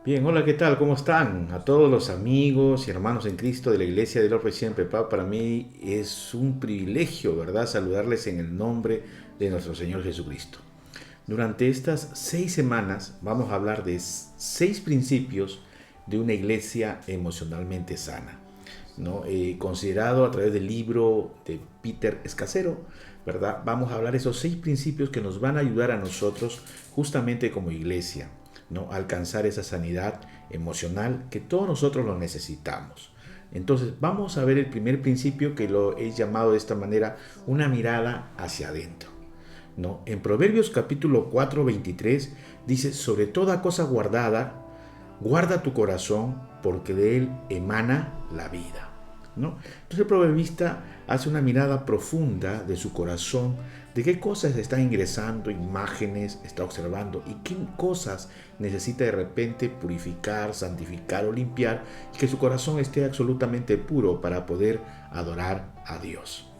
Bien, hola, ¿qué tal? ¿Cómo están? A todos los amigos y hermanos en Cristo de la Iglesia del Orbe Siempre Paz, para mí es un privilegio, ¿verdad?, saludarles en el nombre de nuestro Señor Jesucristo. Durante estas 6 semanas vamos a hablar de 6 principios de una iglesia emocionalmente sana, ¿no? Considerado a través del libro de Peter Escacero, ¿verdad? Vamos a hablar de esos 6 principios que nos van a ayudar a nosotros justamente como iglesia, ¿no? A alcanzar esa sanidad emocional que todos nosotros lo necesitamos. Entonces vamos a ver el primer principio, que lo he llamado de esta manera: una mirada hacia adentro, ¿no? En Proverbios capítulo 4, 23 dice: sobre toda cosa guardada, guarda tu corazón, porque de él emana la vida, ¿no? Entonces el proverbista hace una mirada profunda de su corazón, de qué cosas está ingresando, imágenes está observando y qué cosas necesita de repente purificar, santificar o limpiar, y que su corazón esté absolutamente puro para poder adorar a Dios.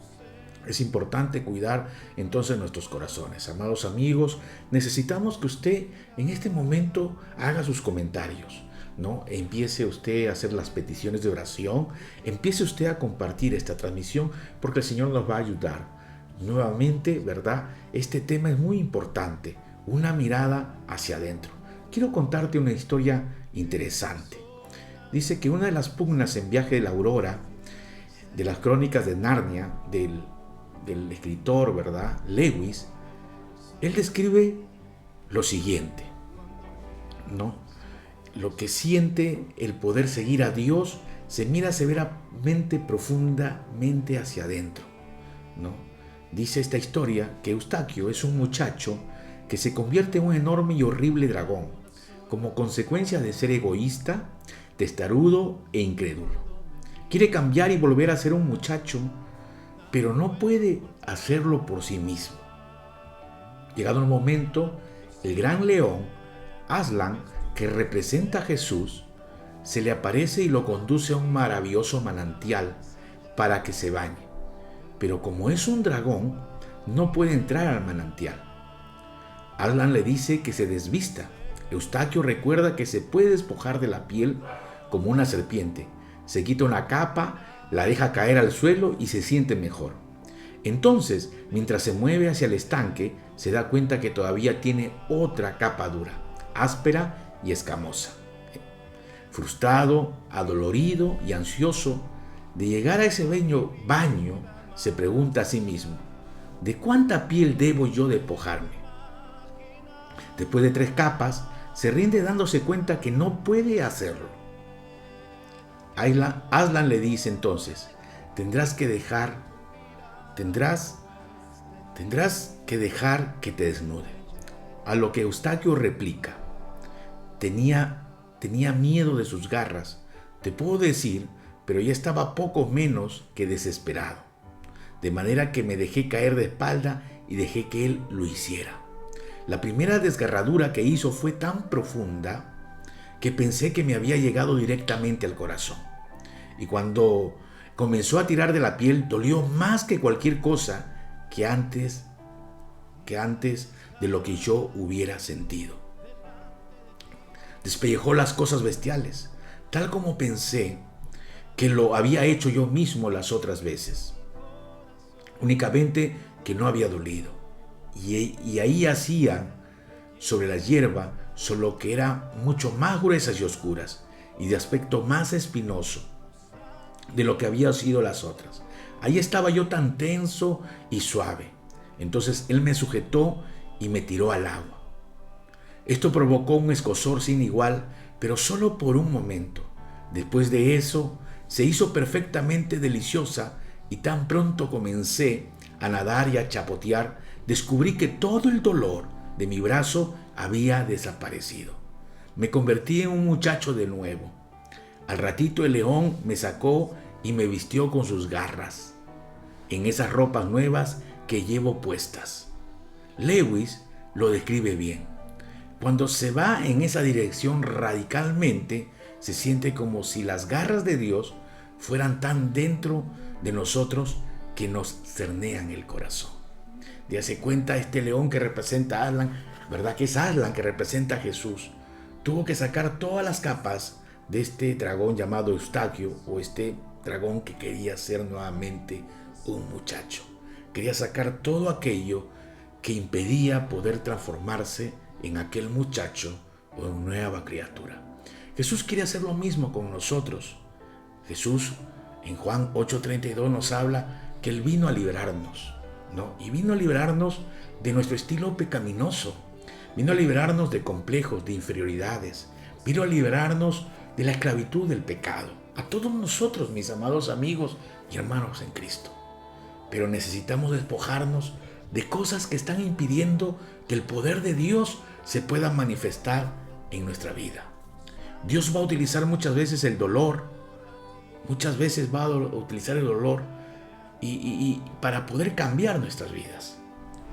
Es importante cuidar entonces nuestros corazones. Amados amigos, necesitamos que usted en este momento haga sus comentarios, ¿no? Empiece usted a hacer las peticiones de oración, empiece usted a compartir esta transmisión, porque el Señor nos va a ayudar. Nuevamente, ¿verdad? Este tema es muy importante, una mirada hacia adentro. Quiero contarte una historia interesante. Dice que una de las pugnas en Viaje de la Aurora, de las crónicas de Narnia, del escritor, ¿verdad?, Lewis, él describe lo siguiente, ¿no? Lo que siente el poder seguir a Dios se mira severamente, profundamente hacia adentro, ¿no? Dice esta historia que Eustaquio es un muchacho que se convierte en un enorme y horrible dragón, como consecuencia de ser egoísta, testarudo e incrédulo. Quiere cambiar y volver a ser un muchacho, pero no puede hacerlo por sí mismo. Llegado el momento, el gran león, Aslan, que representa a Jesús, se le aparece y lo conduce a un maravilloso manantial para que se bañe. Pero como es un dragón, no puede entrar al manantial. Aslan le dice que se desvista. Eustaquio recuerda que se puede despojar de la piel como una serpiente. Se quita una capa, la deja caer al suelo y se siente mejor. Entonces, mientras se mueve hacia el estanque, se da cuenta que todavía tiene otra capa dura, áspera y escamosa. Frustrado, adolorido y ansioso de llegar a ese bello baño, se pregunta a sí mismo: ¿de cuánta piel debo yo despojarme? Después de 3 capas, se rinde dándose cuenta que no puede hacerlo. Aslan le dice entonces: tendrás que dejar que te desnude. A lo que Eustaquio replica: tenía miedo de sus garras, te puedo decir, pero ya estaba poco menos que desesperado. De manera que me dejé caer de espalda y dejé que él lo hiciera. La primera desgarradura que hizo fue tan profunda que pensé que me había llegado directamente al corazón. Y cuando comenzó a tirar de la piel, dolió más que cualquier cosa que antes de lo que yo hubiera sentido. Despellejó las cosas bestiales, tal como pensé que lo había hecho yo mismo las otras veces. Únicamente que no había dolido. Y ahí hacían sobre la hierba, solo que eran mucho más gruesas y oscuras, y de aspecto más espinoso de lo que había sido las otras. Ahí estaba yo tan tenso y suave. Entonces él me sujetó y me tiró al agua. Esto provocó un escozor sin igual, pero solo por un momento. Después de eso, se hizo perfectamente deliciosa, y tan pronto comencé a nadar y a chapotear, descubrí que todo el dolor de mi brazo había desaparecido. Me convertí en un muchacho de nuevo. Al ratito el león me sacó y me vistió con sus garras, en esas ropas nuevas que llevo puestas. Lewis lo describe bien. Cuando se va en esa dirección radicalmente, se siente como si las garras de Dios fueran tan dentro de nosotros que nos cernean el corazón. Díase cuenta, este león que representa a Aslan, ¿verdad? Que es Aslan que representa a Jesús. tuvo que sacar todas las capas de este dragón llamado Eustaquio, o este dragón que quería ser nuevamente un muchacho. Quería sacar todo aquello que impedía poder transformarse en aquel muchacho o en nueva criatura. Jesús quiere hacer lo mismo con nosotros. Jesús en Juan 8:32 nos habla que Él vino a liberarnos, ¿no? Y vino a liberarnos de nuestro estilo pecaminoso. Vino a liberarnos de complejos, de inferioridades. Vino a liberarnos de la esclavitud del pecado. A todos nosotros, mis amados amigos y hermanos en Cristo. Pero necesitamos despojarnos de cosas que están impidiendo que el poder de Dios se pueda manifestar en nuestra vida. Dios va a utilizar muchas veces el dolor, muchas veces va a utilizar el dolor y para poder cambiar nuestras vidas,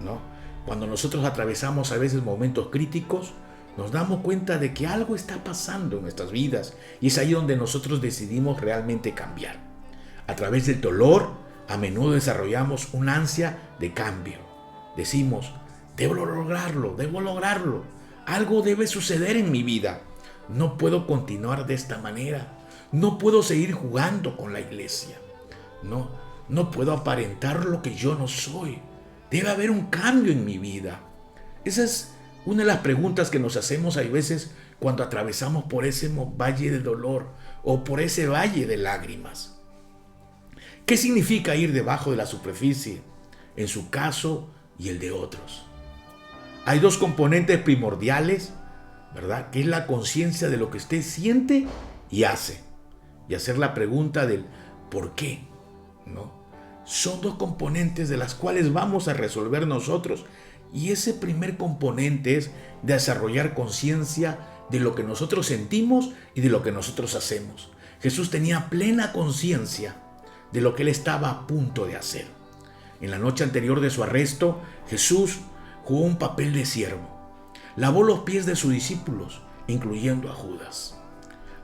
¿no? Cuando nosotros atravesamos a veces momentos críticos, nos damos cuenta de que algo está pasando en nuestras vidas y es ahí donde nosotros decidimos realmente cambiar. A través del dolor, a menudo desarrollamos una ansia de cambio. Decimos, debo lograrlo, algo debe suceder en mi vida. No puedo continuar de esta manera, no puedo seguir jugando con la iglesia, no puedo aparentar lo que yo no soy. Debe haber un cambio en mi vida. Esa es una de las preguntas que nos hacemos a veces cuando atravesamos por ese valle de dolor o por ese valle de lágrimas. ¿Qué significa ir debajo de la superficie? En su caso y el de otros. Hay dos componentes primordiales, ¿verdad? Que es la conciencia de lo que usted siente y hace. Y hacer la pregunta del ¿por qué? ¿No? Son dos componentes de las cuales vamos a resolver nosotros. Y ese primer componente es desarrollar conciencia de lo que nosotros sentimos y de lo que nosotros hacemos. Jesús tenía plena conciencia de lo que él estaba a punto de hacer. En la noche anterior de su arresto, Jesús jugó un papel de siervo. Lavó los pies de sus discípulos, incluyendo a Judas.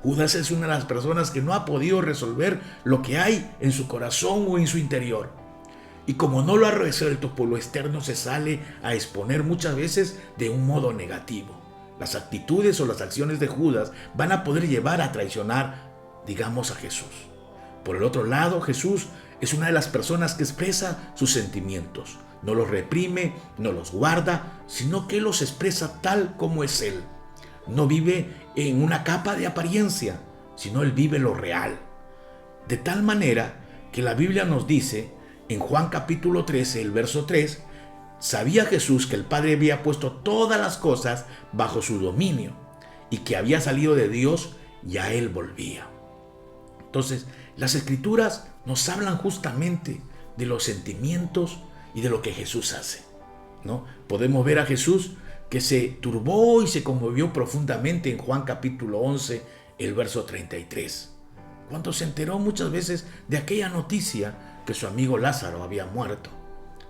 Judas es una de las personas que no ha podido resolver lo que hay en su corazón o en su interior. Y como no lo ha resuelto, por lo externo se sale a exponer muchas veces de un modo negativo. Las actitudes o las acciones de Judas van a poder llevar a traicionar, digamos, a Jesús. Por el otro lado, Jesús es una de las personas que expresa sus sentimientos. No los reprime, no los guarda, sino que los expresa tal como es Él. No vive en una capa de apariencia, sino Él vive lo real. De tal manera que la Biblia nos dice, en Juan capítulo 13, el verso 3, sabía Jesús que el Padre había puesto todas las cosas bajo su dominio y que había salido de Dios y a Él volvía. Entonces, las Escrituras nos hablan justamente de los sentimientos y de lo que Jesús hace, ¿no? Podemos ver a Jesús que se turbó y se conmovió profundamente en Juan capítulo 11, el verso 33, cuando se enteró muchas veces de aquella noticia que su amigo Lázaro había muerto,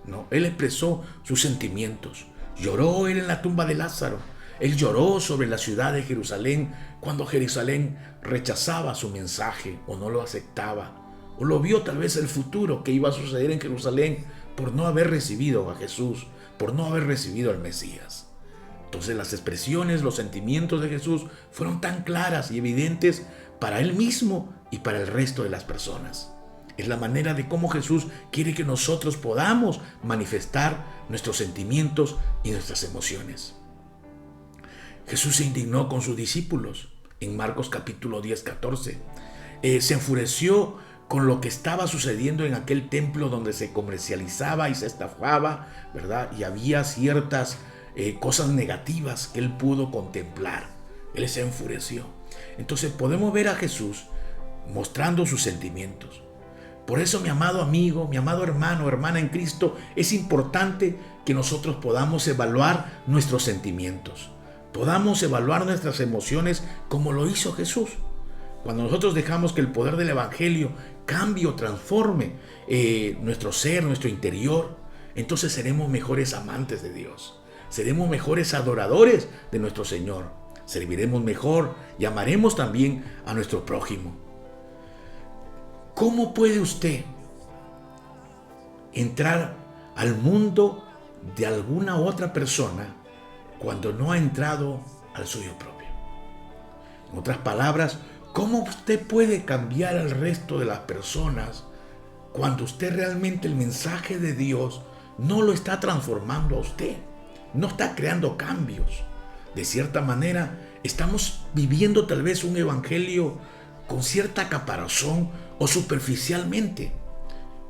¿no? Él expresó sus sentimientos. Lloró él en la tumba de Lázaro. Él lloró sobre la ciudad de Jerusalén cuando Jerusalén rechazaba su mensaje o no lo aceptaba. O lo vio tal vez el futuro que iba a suceder en Jerusalén por no haber recibido a Jesús, por no haber recibido al Mesías. Entonces las expresiones, los sentimientos de Jesús fueron tan claras y evidentes para él mismo y para el resto de las personas. Es la manera de cómo Jesús quiere que nosotros podamos manifestar nuestros sentimientos y nuestras emociones. Jesús se indignó con sus discípulos en Marcos capítulo 10, 14. Se enfureció con lo que estaba sucediendo en aquel templo donde se comercializaba y se estafaba, ¿verdad? Y había ciertas cosas negativas que él pudo contemplar. Él se enfureció. Entonces podemos ver a Jesús mostrando sus sentimientos. Por eso, mi amado amigo, mi amado hermano, hermana en Cristo, es importante que nosotros podamos evaluar nuestros sentimientos, podamos evaluar nuestras emociones como lo hizo Jesús. Cuando nosotros dejamos que el poder del Evangelio cambie o transforme nuestro ser, nuestro interior, entonces seremos mejores amantes de Dios, seremos mejores adoradores de nuestro Señor, serviremos mejor y amaremos también a nuestro prójimo. ¿Cómo puede usted entrar al mundo de alguna otra persona cuando no ha entrado al suyo propio? En otras palabras, ¿cómo usted puede cambiar al resto de las personas cuando usted realmente el mensaje de Dios no lo está transformando a usted? No está creando cambios. De cierta manera, estamos viviendo tal vez un evangelio con cierta caparazón o superficialmente,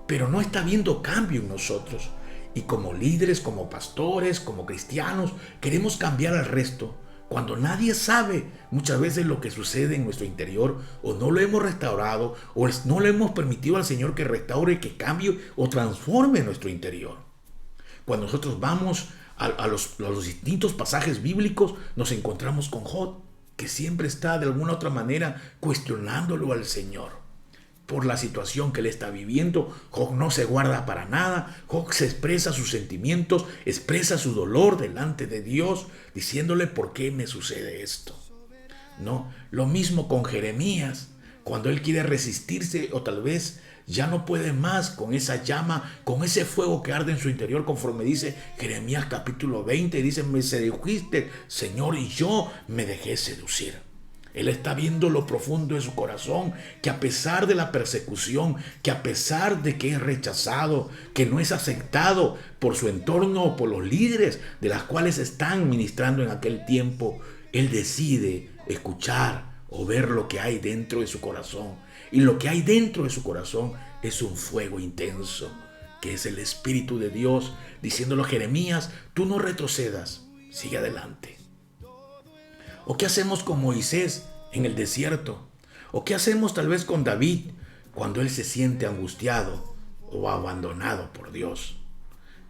pero no está habiendo cambio en nosotros. Y como líderes, como pastores, como cristianos, queremos cambiar al resto, cuando nadie sabe muchas veces lo que sucede en nuestro interior, o no lo hemos restaurado, o no le hemos permitido al Señor que restaure, que cambie o transforme nuestro interior. Cuando nosotros vamos a los distintos pasajes bíblicos, nos encontramos con Job, que siempre está de alguna otra manera cuestionándolo al Señor por la situación que él está viviendo. Job no se guarda para nada. Job se expresa sus sentimientos, expresa su dolor delante de Dios, diciéndole: ¿por qué me sucede esto? ¿No? Lo mismo con Jeremías, cuando él quiere resistirse o tal vez ya no puede más con esa llama, con ese fuego que arde en su interior, conforme dice Jeremías capítulo 20, dice: me sedujiste, Señor, y yo me dejé seducir. Él está viendo lo profundo de su corazón, que a pesar de la persecución, que a pesar de que es rechazado, que no es aceptado por su entorno o por los líderes de las cuales están ministrando en aquel tiempo, él decide escuchar o ver lo que hay dentro de su corazón. Y lo que hay dentro de su corazón es un fuego intenso, que es el Espíritu de Dios, diciéndole a Jeremías: tú no retrocedas, sigue adelante. ¿O qué hacemos con Moisés en el desierto? ¿O qué hacemos tal vez con David cuando él se siente angustiado o abandonado por Dios?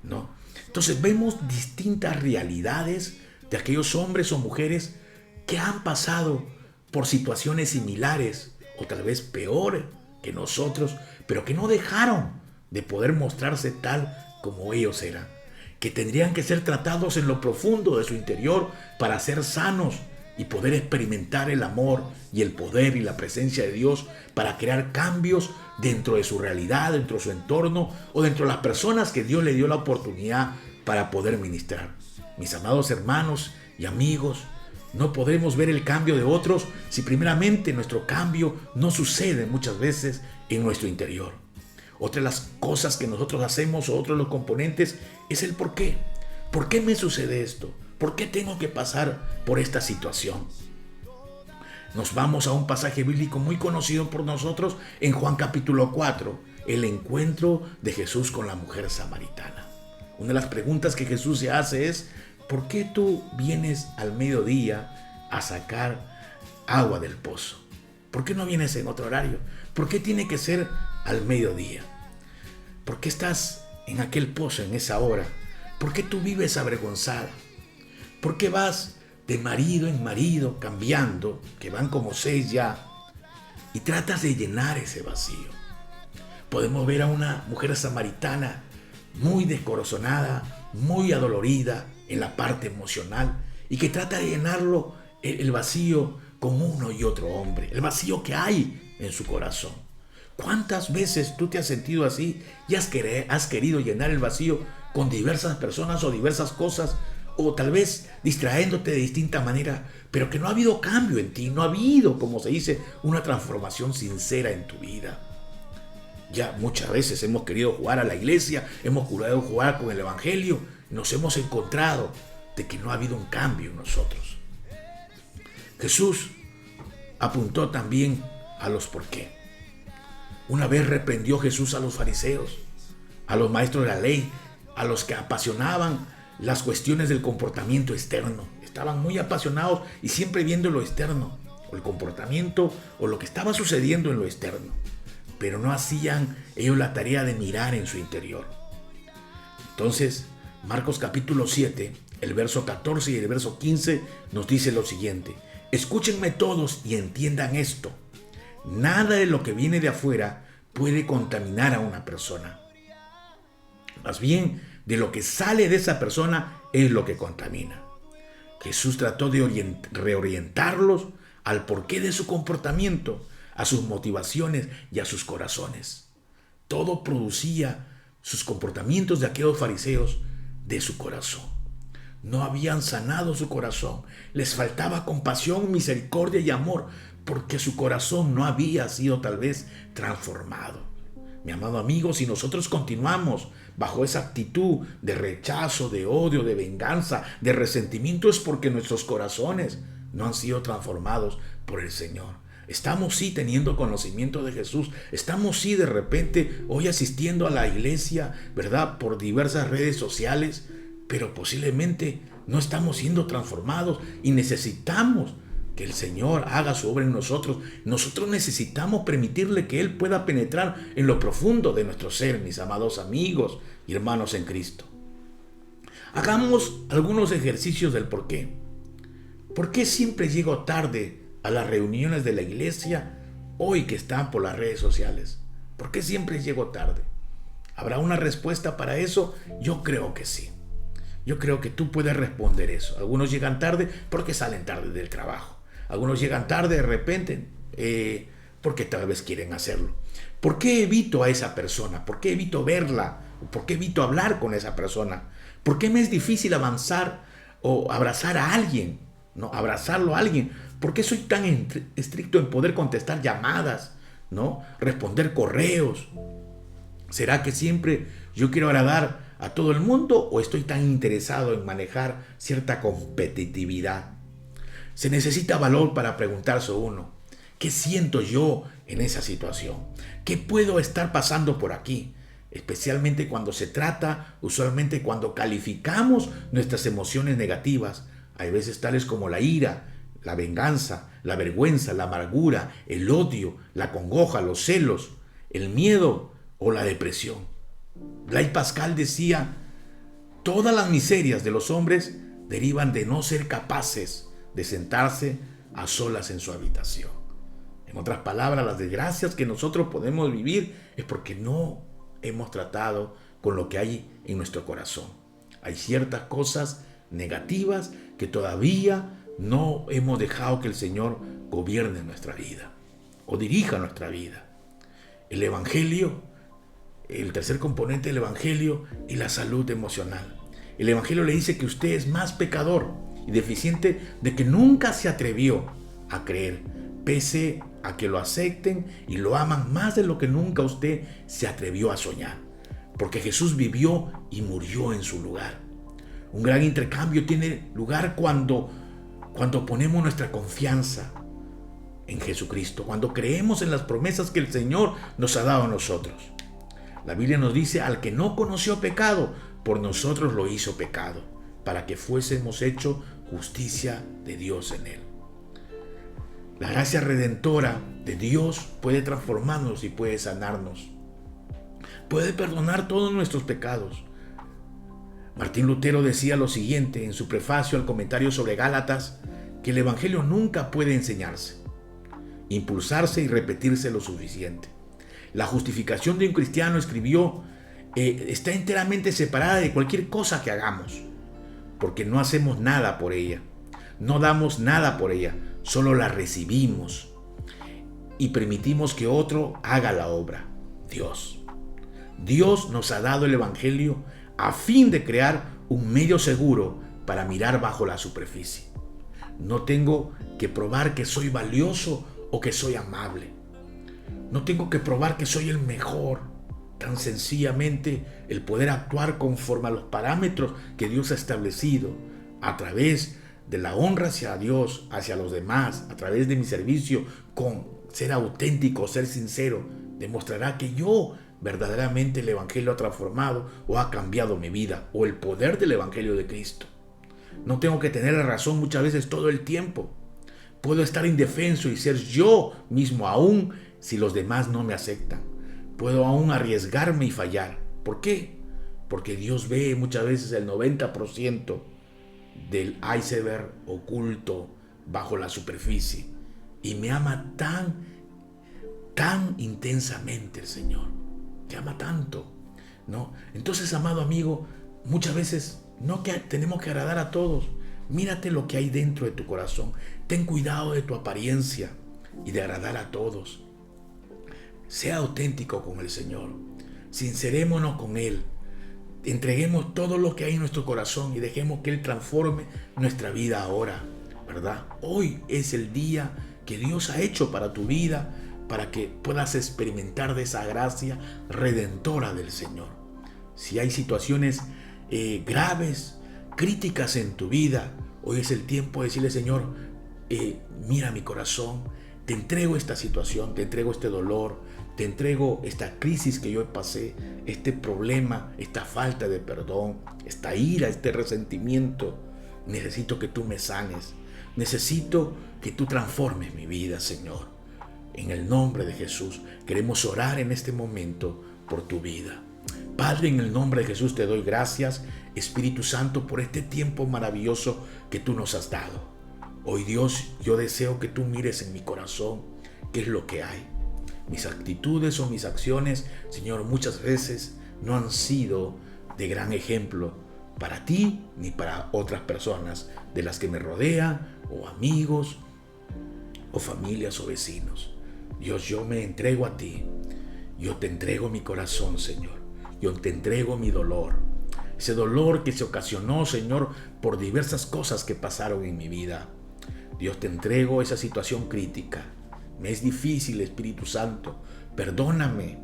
¿No? Entonces vemos distintas realidades de aquellos hombres o mujeres que han pasado por situaciones similares o tal vez peor que nosotros, pero que no dejaron de poder mostrarse tal como ellos eran, que tendrían que ser tratados en lo profundo de su interior para ser sanos y poder experimentar el amor y el poder y la presencia de Dios para crear cambios dentro de su realidad, dentro de su entorno o dentro de las personas que Dios le dio la oportunidad para poder ministrar. Mis amados hermanos y amigos, no podremos ver el cambio de otros si primeramente nuestro cambio no sucede muchas veces en nuestro interior. Otra de las cosas que nosotros hacemos, o otro de los componentes, es el por qué. ¿Por qué me sucede esto? ¿Por qué tengo que pasar por esta situación? Nos vamos a un pasaje bíblico muy conocido por nosotros en Juan capítulo 4, el encuentro de Jesús con la mujer samaritana. Una de las preguntas que Jesús se hace es: ¿por qué tú vienes al mediodía a sacar agua del pozo? ¿Por qué no vienes en otro horario? ¿Por qué tiene que ser al mediodía? ¿Por qué estás en aquel pozo en esa hora? ¿Por qué tú vives avergonzada? ¿Por qué vas de marido en marido cambiando, que van como 6 ya, y tratas de llenar ese vacío? Podemos ver a una mujer samaritana muy descorazonada, muy adolorida en la parte emocional, y que trata de llenarlo, el vacío, con uno y otro hombre, el vacío que hay en su corazón. ¿Cuántas veces tú te has sentido así y has querido llenar el vacío con diversas personas o diversas cosas, o tal vez distrayéndote de distinta manera, pero que no ha habido cambio en ti, no ha habido, como se dice, una transformación sincera en tu vida? Ya muchas veces hemos querido jugar a la iglesia, hemos querido jugar con el evangelio, nos hemos encontrado de que no ha habido un cambio en nosotros. Jesús apuntó también a los por qué. Una vez reprendió Jesús a los fariseos, a los maestros de la ley, a los que apasionaban las cuestiones del comportamiento externo. Estaban muy apasionados y siempre viendo lo externo, o el comportamiento, o lo que estaba sucediendo en lo externo, pero no hacían ellos la tarea de mirar en su interior. Entonces, Marcos capítulo 7, el verso 14 y el verso 15 nos dice lo siguiente: escúchenme todos y entiendan esto. Nada de lo que viene de afuera puede contaminar a una persona. Más bien, de lo que sale de esa persona es lo que contamina. Jesús trató de reorientarlos al porqué de su comportamiento, a sus motivaciones y a sus corazones. Todo producía sus comportamientos de aquellos fariseos de su corazón. no habían sanado su corazón. Les faltaba compasión, misericordia y amor, porque su corazón no había sido tal vez transformado. Mi amado amigo, si nosotros continuamos bajo esa actitud de rechazo, de odio, de venganza, de resentimiento, es porque nuestros corazones no han sido transformados por el Señor. Estamos sí teniendo conocimiento de Jesús, estamos sí de repente hoy asistiendo a la iglesia, ¿verdad? Por diversas redes sociales, pero posiblemente no estamos siendo transformados y necesitamos que el Señor haga su obra en nosotros. Nosotros necesitamos permitirle que Él pueda penetrar en lo profundo de nuestro ser, mis amados amigos y hermanos en Cristo. Hagamos algunos ejercicios del por qué. ¿Por qué siempre llego tarde a las reuniones de la iglesia hoy que están por las redes sociales? ¿Por qué siempre llego tarde? ¿Habrá una respuesta para eso? Yo creo que sí. Yo creo que tú puedes responder eso. Algunos llegan tarde porque salen tarde del trabajo. Algunos llegan tarde de repente porque tal vez quieren hacerlo. ¿Por qué evito a esa persona? ¿Por qué evito verla? ¿Por qué evito hablar con esa persona? ¿Por qué me es difícil avanzar o abrazar a alguien? ¿No? Abrazarlo a alguien. ¿Por qué soy tan estricto en poder contestar llamadas? ¿No? Responder correos. ¿Será que siempre yo quiero agradar a todo el mundo o estoy tan interesado en manejar cierta competitividad? Se necesita valor para preguntarse uno, ¿qué siento yo en esa situación? ¿Qué puedo estar pasando por aquí? Especialmente cuando se trata, usualmente cuando calificamos nuestras emociones negativas, hay veces tales como la ira, la venganza, la vergüenza, la amargura, el odio, la congoja, los celos, el miedo o la depresión. Blaise Pascal decía, todas las miserias de los hombres derivan de no ser capaces de sentarse a solas en su habitación. En otras palabras, las desgracias que nosotros podemos vivir es porque no hemos tratado con lo que hay en nuestro corazón. Hay ciertas cosas negativas que todavía no hemos dejado que el Señor gobierne nuestra vida o dirija nuestra vida. El Evangelio, el tercer componente del Evangelio es la salud emocional. El Evangelio le dice que usted es más pecador y deficiente de que nunca se atrevió a creer, pese a que lo acepten y lo aman más de lo que nunca usted se atrevió a soñar, porque Jesús vivió y murió en su lugar. Un gran intercambio tiene lugar cuando ponemos nuestra confianza en Jesucristo, cuando creemos en las promesas que el Señor nos ha dado a nosotros. La Biblia nos dice, al que no conoció pecado, por nosotros lo hizo pecado, para que fuésemos hechos justicia de Dios en él. La gracia redentora de Dios puede transformarnos y puede sanarnos. Puede perdonar todos nuestros pecados. Martín Lutero decía lo siguiente en su prefacio al comentario sobre Gálatas, que el Evangelio nunca puede enseñarse, impulsarse y repetirse lo suficiente. La justificación de un cristiano, escribió, está enteramente separada de cualquier cosa que hagamos, porque no hacemos nada por ella, no damos nada por ella, solo la recibimos y permitimos que otro haga la obra, Dios. Dios nos ha dado el Evangelio a fin de crear un medio seguro para mirar bajo la superficie. No tengo que probar que soy valioso o que soy amable. No tengo que probar que soy el mejor. Tan sencillamente el poder actuar conforme a los parámetros que Dios ha establecido a través de la honra hacia Dios, hacia los demás, a través de mi servicio, con ser auténtico, ser sincero, demostrará que yo verdaderamente el Evangelio ha transformado o ha cambiado mi vida, o el poder del Evangelio de Cristo. No tengo que tener la razón muchas veces todo el tiempo. Puedo estar indefenso y ser yo mismo aún si los demás no me aceptan. Puedo aún arriesgarme y fallar. ¿Por qué? Porque Dios ve muchas veces el 90% del iceberg oculto bajo la superficie. Y me ama tan intensamente el Señor. Te ama tanto, ¿no? Entonces, amado amigo, muchas veces no que tenemos que agradar a todos. Mírate lo que hay dentro de tu corazón. Ten cuidado de tu apariencia y de agradar a todos. Sea auténtico con el Señor. Sincerémonos con Él. entreguemos todo lo que hay en nuestro corazón y dejemos que Él transforme nuestra vida ahora, ¿verdad? Hoy es el día que Dios ha hecho para tu vida, para que puedas experimentar de esa gracia redentora del Señor. Si hay situaciones graves, críticas en tu vida, hoy es el tiempo de decirle: Señor, mira mi corazón, te entrego esta situación, te entrego este dolor, te entrego esta crisis que yo pasé, este problema, esta falta de perdón, esta ira, este resentimiento. Necesito que tú me sanes, necesito que tú transformes mi vida, Señor. En el nombre de Jesús, queremos orar en este momento por tu vida. Padre, en el nombre de Jesús te doy gracias, Espíritu Santo, por este tiempo maravilloso que tú nos has dado. Hoy, Dios, yo deseo que tú mires en mi corazón qué es lo que hay. Mis actitudes o mis acciones, Señor, muchas veces no han sido de gran ejemplo para ti ni para otras personas de las que me rodean, o amigos, o familias o vecinos. Dios, yo me entrego a ti. Yo te entrego mi corazón, Señor. Yo te entrego mi dolor. Ese dolor que se ocasionó, Señor, por diversas cosas que pasaron en mi vida. Dios, te entrego esa situación crítica. Me es difícil, Espíritu Santo. Perdóname,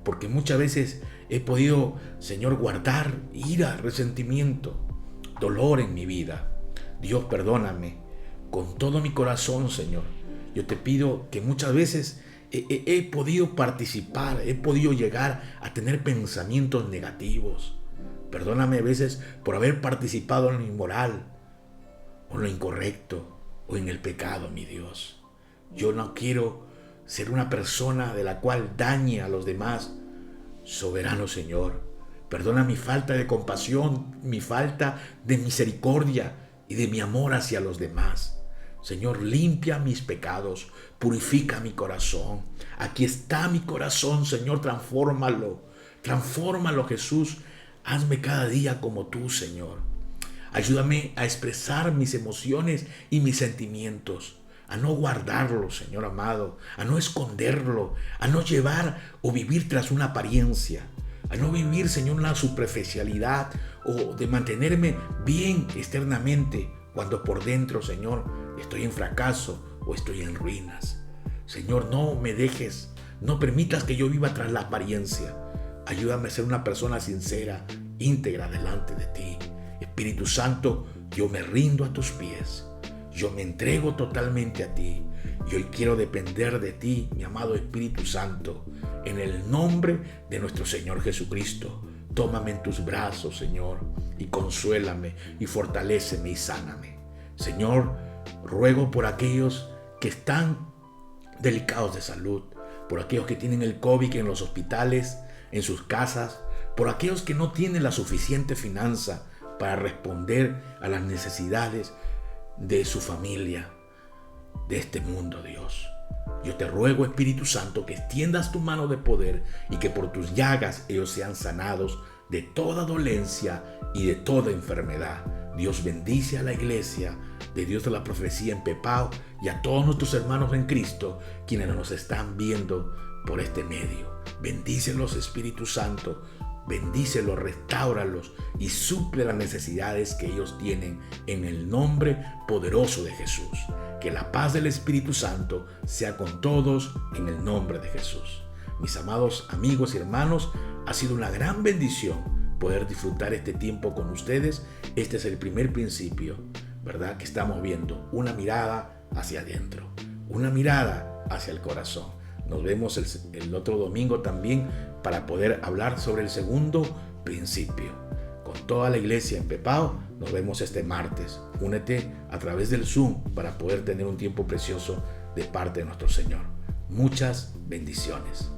porque muchas veces he podido, Señor, guardar ira, resentimiento, dolor en mi vida. Dios, perdóname con todo mi corazón, Señor. Yo te pido que muchas veces he podido participar, he podido llegar a tener pensamientos negativos. Perdóname a veces por haber participado en lo inmoral, o en lo incorrecto, o en el pecado, mi Dios. Yo no quiero ser una persona de la cual dañe a los demás. Soberano Señor, perdona mi falta de compasión, mi falta de misericordia y de mi amor hacia los demás. Señor, limpia mis pecados, purifica mi corazón. Aquí está mi corazón, Señor, transfórmalo. Transfórmalo, Jesús. Hazme cada día como tú, Señor. Ayúdame a expresar mis emociones y mis sentimientos, a no guardarlo, Señor amado, a no esconderlo, a no llevar o vivir tras una apariencia, a no vivir, Señor, una superficialidad o de mantenerme bien externamente cuando por dentro, Señor, estoy en fracaso o estoy en ruinas. Señor, no me dejes, no permitas que yo viva tras la apariencia. Ayúdame a ser una persona sincera, íntegra delante de ti. Espíritu Santo, yo me rindo a tus pies. Yo me entrego totalmente a ti. Y hoy quiero depender de ti, mi amado Espíritu Santo. En el nombre de nuestro Señor Jesucristo, tómame en tus brazos, Señor, y consuélame, y fortaléceme, y sáname. Señor, ruego por aquellos que están delicados de salud, por aquellos que tienen el COVID en los hospitales, en sus casas, por aquellos que no tienen la suficiente finanza para responder a las necesidades de su familia, de este mundo, Dios. Yo te ruego, Espíritu Santo, que extiendas tu mano de poder y que por tus llagas ellos sean sanados de toda dolencia y de toda enfermedad. Dios, bendice a la iglesia de Dios de la Profecía en Pepao y a todos nuestros hermanos en Cristo quienes nos están viendo por este medio. Bendícelos, Espíritu Santo. Bendícelos, restáuralos y suple las necesidades que ellos tienen en el nombre poderoso de Jesús. Que la paz del Espíritu Santo sea con todos en el nombre de Jesús. Mis amados amigos y hermanos, ha sido una gran bendición poder disfrutar este tiempo con ustedes. Este es el primer principio, ¿verdad? Que estamos viendo, una mirada hacia adentro, una mirada hacia el corazón. Nos vemos el otro domingo también para poder hablar sobre el segundo principio. Con toda la iglesia en Pepao, nos vemos este martes. Únete a través del Zoom para poder tener un tiempo precioso de parte de nuestro Señor. Muchas bendiciones.